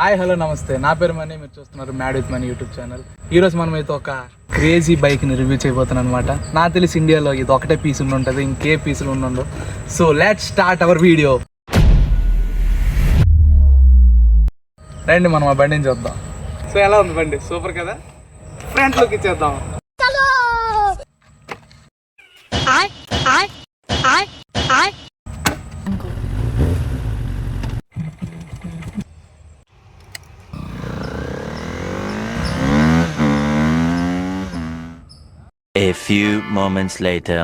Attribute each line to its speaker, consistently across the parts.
Speaker 1: Hi hello నమస్తే, నా పేరు మనీ, మీరు చూస్తున్నారు mad with money YouTube channel. ఈరోజు మనం అయితే ఒక క్రేజీ బైక్ని రివ్యూ చేయబోతున్నాను అనమాట. నాకు తెలిసి ఇండియాలో ఇది ఒకటే పీస్ ఉంటుంది, ఇంకే పీసులు ఉండవు. So let's start our video. రండి మనం ఆ బండిని చూద్దాం. సో ఎలా ఉంది బండి? సూపర్ కదా. ఫ్రంట్ లుక్ ఇచ్చేద్దాం.
Speaker 2: A few moments later.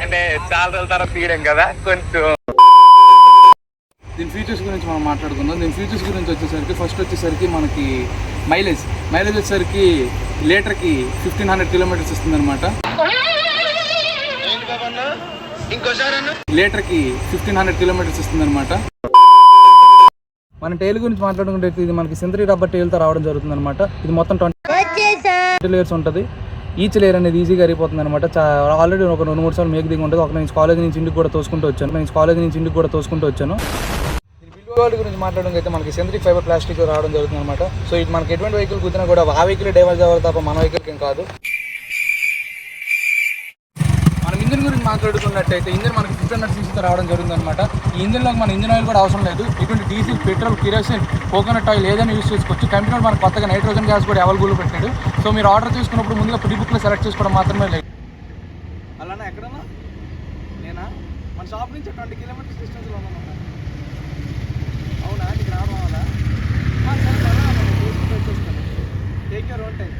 Speaker 1: అంటే చాలా రోజుల తర్వాత తీయడం కదా కొంచెం. దీని ఫీచర్స్ గురించి మనం మాట్లాడుకుందాం. దీని ఫీచర్స్ గురించి వచ్చేసరికి మనకి మైలేజ్ వచ్చేసరికి లీటర్కి 1500 కిలోమీటర్స్ ఇస్తుంది అనమాట. లీటర్కి 1500 కిలోమీటర్స్ ఇస్తుంది అనమాట. మన టైల్ గురించి మాట్లాడుకుంటే ఇది మనకి సింథటిక్ రబ్బర్ టైల్తో రావడం జరుగుతుంది అనమాట. ఇది మొత్తం 20 లేయర్స్ ఉంటుంది. ఈచ్ లేయర్ అనేది ఈజీగా అరిగిపోతుంది అనమాట. ఆల్రెడీ ఒక 2-3 సార్లు మేక్ దిగి ఉంటుంది. నేను కాలేజ్ నుంచి ఇంటికి కూడా తోసుకుంటూ వచ్చాను. బిల్డ్ క్వాలిటీ గురించి మాట్లాడడం అయితే మనకి సింథటిక్ ఫైబర్ ప్లాస్టిక్ రావడం జరుగుతుంది అనమాట. సో ఇది మనకి ఎటువంటి వెహికల్ కుదిరినా కూడా ఆ వెహికల్ డైవర్స్ అవ్వాలి తప్ప మన వెహికల్కి ఏం కాదు. ఇంజిన్ గురించి మాట్లాడుకున్నట్టయితే ఇంజిన్ మనకి 600 cc రావడం జరుగుతుంది అనమాట. ఈ ఇంజిన్లో మన ఇంజిన్ ఆయిల్ కూడా అవసరం లేదు. ఇటువంటి diesel, petrol, kerosene, coconut oil ఏదైనా యూస్ చేసుకోవచ్చు. కంపెనీ మనకు కొత్తగా నైట్రోజన్ గ్యాస్ కూడా అవైలబుల్ పెట్టాడు. సో మీరు ఆర్డర్ చేసుకున్నప్పుడు ముందుగా ప్రీ బుక్లో సెలెక్ట్ చేసుకోవడం మాత్రమే లేదు. అలానే ఎక్కడన్నా నేనా మన షాప్ నుంచి 20 కిలోమీటర్స్ డిస్టెన్స్లో ఉన్నాను. అవునా, నీకు రావడం వల్ల వచ్చేస్తాను. Take your own time.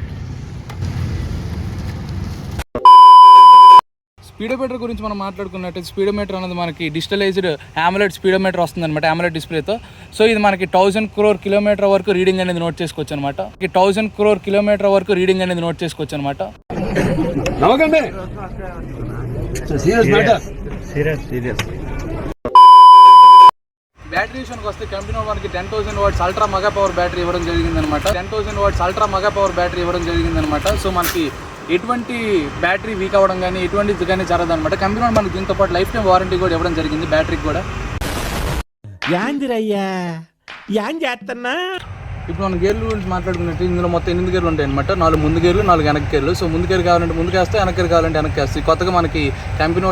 Speaker 1: Speedometer గురించి మనం మాట్లాడుకున్నట్టు స్పీడోమీటర్ అనేది మనకి డిజిటలైజ్డ్ AMOLED స్పీడోమీటర్ వస్తుంది అనమాట, AMOLED డిస్ప్లేతో. సో ఇది మనకి 1000 crore కిలోమీటర్ వరకు రీడింగ్ అనేది నోట్ చేసుకోవచ్చు అనమాట. 1000 crore కిలోమీటర్ వరకు రీడింగ్ అనేది నోట్ చేసుకోవచ్చు అనమాట. బ్యాటరీ విషయానికి వస్తే కంపెనీ మనకి 10,000 watts ultra mega power battery ఇవ్వడం జరిగిందనమాట. 10,000 watts ultra mega power battery ఇవ్వడం జరిగిందనమాట. సో మనకి ఎటువంటి బ్యాటరీ వీక్ అవ్వడం కానీ ఎటువంటిది కానీ జరగదు అనమాట. కంపెనీ మనకి దీంతో పాటు లైఫ్ టైం వారంటీ కూడా ఇవ్వడం జరిగింది బ్యాటరీకి కూడా. ఇప్పుడు మనం గేర్లు గురించి మాట్లాడుకున్నట్టు ఇందులో మొత్తం 8 గేర్లు ఉంటాయి అనమాట. 4 ముందు గేర్లు, 4 వెనక గేర్లు. సో ముందు గేర్ కావాలంటే ముందుకు వేస్తే, వెనక గేర్ కావాలంటే వెనక్కి వేస్తాయి. కొత్తగా మనకి కంపెనీ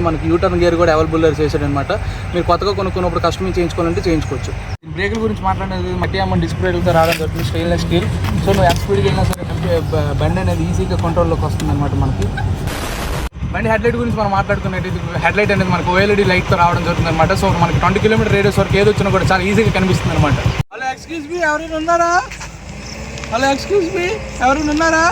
Speaker 1: మనకి యూటర్న్ గేర్ కూడా అవైలబుల్ చేశాడు అనమాట. మీరు కొత్తగా కొనుక్కున్నప్పుడు కస్టమైజ్ చేయించుకోవాలంటే చేయించుకోవచ్చు. బ్రేకుల గురించి మాట్లాడేది మట్టి అమ్మని డిస్క్ బ్రేకులతో రావడం జరుగుతుంది, స్టెయిన్లెస్ స్టీల్. సో నువ్వు ఎంత స్పీడ్కి వెళ్ళినా సరే బండి అనేది ఈజీగా కంట్రోల్లోకి వస్తుంది అనమాట మనకి. బండి హెడ్లైట్ గురించి మనం మాట్లాడుకున్నట్టు హెడ్లైట్ అనేది మనకు OLED లైట్తో రావడం జరుగుతుంది అనమాట. సో మనకి 20 కిలోమీటర్ రేడియస్ వరకు ఏది వచ్చినా కూడా చాలా ఈజీగా కనిపిస్తుంది అనమాట. హలో ఎక్స్క్యూజ్ మీ, ఎవరైనా ఉన్నారా?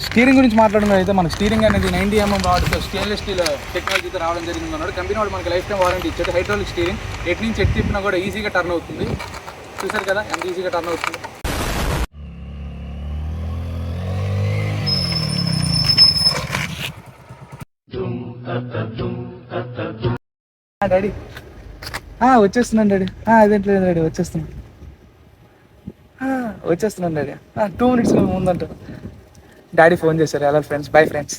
Speaker 1: స్టీరింగ్ గురించి మాట్లాడడం అయితే మనకి స్టీరింగ్ అనేది 90 mm రాడ్తో స్టెయిన్లెస్ స్టీల్ టెక్నాలజీతో రావడం జరిగింది అన్నాడు. కంపెనీ వాడు మనకి లైఫ్ టైం వారంటీ ఇచ్చాడు. హైడ్రాలిక్ స్టీరింగ్ ఎటు నుంచి ఎటు తిప్పినా కూడా ఈజీగా టర్న్ అవుతుంది. చూసారు కదా ఎంత ఈజీగా టర్న్ అవుతుంది. డాడీ వచ్చేస్తున్నాను డాడీ. అదేంటలేదు డాడీ, వచ్చేస్తున్నాను డాడీ. 2 minutes ముందంట డాడీ ఫోన్ చేశారు. ఎలా ఫ్రెండ్స్, బై ఫ్రెండ్స్.